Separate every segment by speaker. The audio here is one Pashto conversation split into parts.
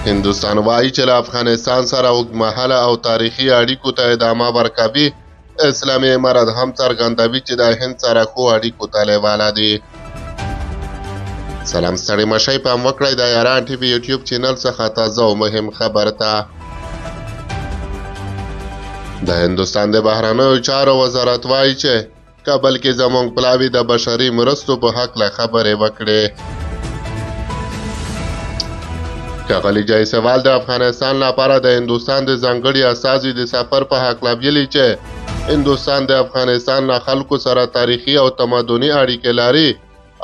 Speaker 1: هندوستان وایي چې له افغانستان سره اوږدمهاله او تاریخي اړیکو ته ادامه ورکوي. اسلامي امارت هم څرګندوي چې د هند سره ښو اړیکو ته لیواله دي. سلام ستړي مشئ، پام وکړئ د یاران ټي وي یوټیوب چینل څخه تازه او مهم خبر ته. د هندوستان د بهرنیو چارو وزارت وایي چې کابل کې زموږ پلاوي د بشري مرستو په هکله خبرې وکړې. ښاغلي جایسوال د افغانستان لپاره د هندوستان د ځانګړي استازي د سفر په هکله ویلي چې هندوستان د افغانستان له خلکو سره تاریخي او تمدني اړیکې لري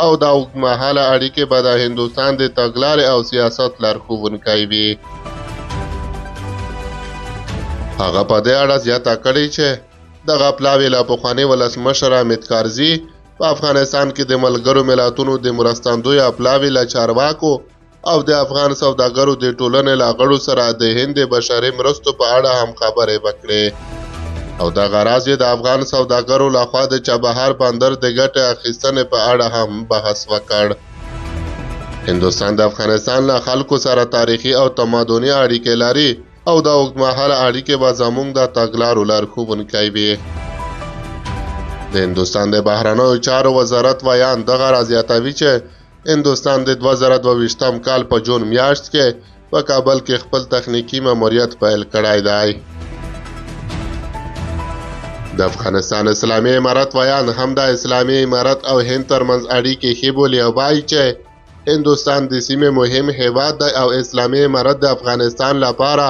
Speaker 1: او دا اوږدمهاله اړیکې به د هندوستان د تګلارې او سیاست لارښوونکی وي. هغه په دې اړه زیاته کړې چې دغه پلاوی له پخواني ولسمشر حامد کرزي په افغانستان کې د ملګرو ملتونو د مرستندویه پلاوی له چارواکو او د افغان سوداګرو د ټولنې له غړو سره د هند د بشري مرستو په اړه هم خبرې وکړې او دغه راز یې د افغان سوداګرو لخوا د چابهار بندر د ګټې اخیستنې په اړه هم بحث وکړ. هندوستان د افغانستان له خلکو سره تاریخي او تمدني اړیکې لري او دا اوږدمهاله اړیکې به زموږ د تګلارو لارښوونکی وي. د هندوستان د بهرنیو چارو وزارت ویان دغه زیاتوي چې هندوستان د 2022 کال په جون میاشت کې په کابل کې خپل تخنیکي ماموریت پیل کړی دی. د افغانستان اسلامي امارت ویان هم د اسلامي امارت او هند ترمنځ اړیکې ښې بولي او وایي چې هندوستان د سیمې مهم هیواد دی او اسلامي امارت د افغانستان لپاره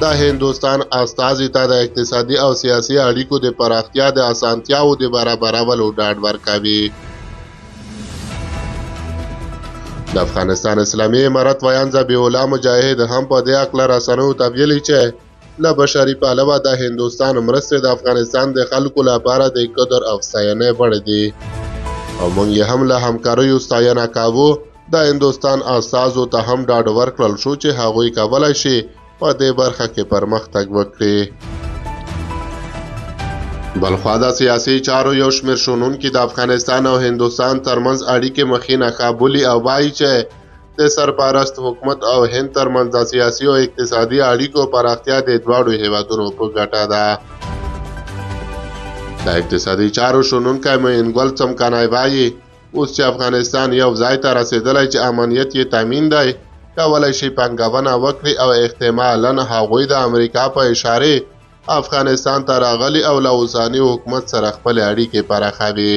Speaker 1: د هندوستان استازي ته د اقتصادي او سیاسي اړیکو د پراختیا د اسانتیاو د برابرولو ډاډ ورکوي. د افغانستان اسلامي امارت ویان ذبیح الله مجاهد هم په دې هکله رسنیو ته ویلي چې له بشري پلوه د هندوستان مرستې د افغانستان د خلکو لپاره د قدر او ستاینې وړ دي او موږ یې هم له همکاریو ستاینه کوو. د هندوستان استازو ته هم ډاډ ورکړل شو چې هغوی کولی شي په دې برخه کې پرمختګ وکړي. بلخوا د سیاسي چارو یو شمېر شنونکي د افغانستان او هندوستان ترمنځ اړیکې مخینه ښه بولي او وایي چې د سرپرست حکومت او هند ترمنځ د سیاسي او اقتصادي اړیکو پراختیا د دواړو هیوادونو په ګټه ده. د اقتصادي چارو شنونکی معین ګل څمکنی وایي اوس چې افغانستان یو ځای ته رسېدلی چې امنیت یې تامین دی، کولی شي پانګونه وکړي او احتمالاً هغوی د امریکا په اشارې افغانستان ته راغلي او له اوسني حکومت سره خپلې اړیکې پراخوي.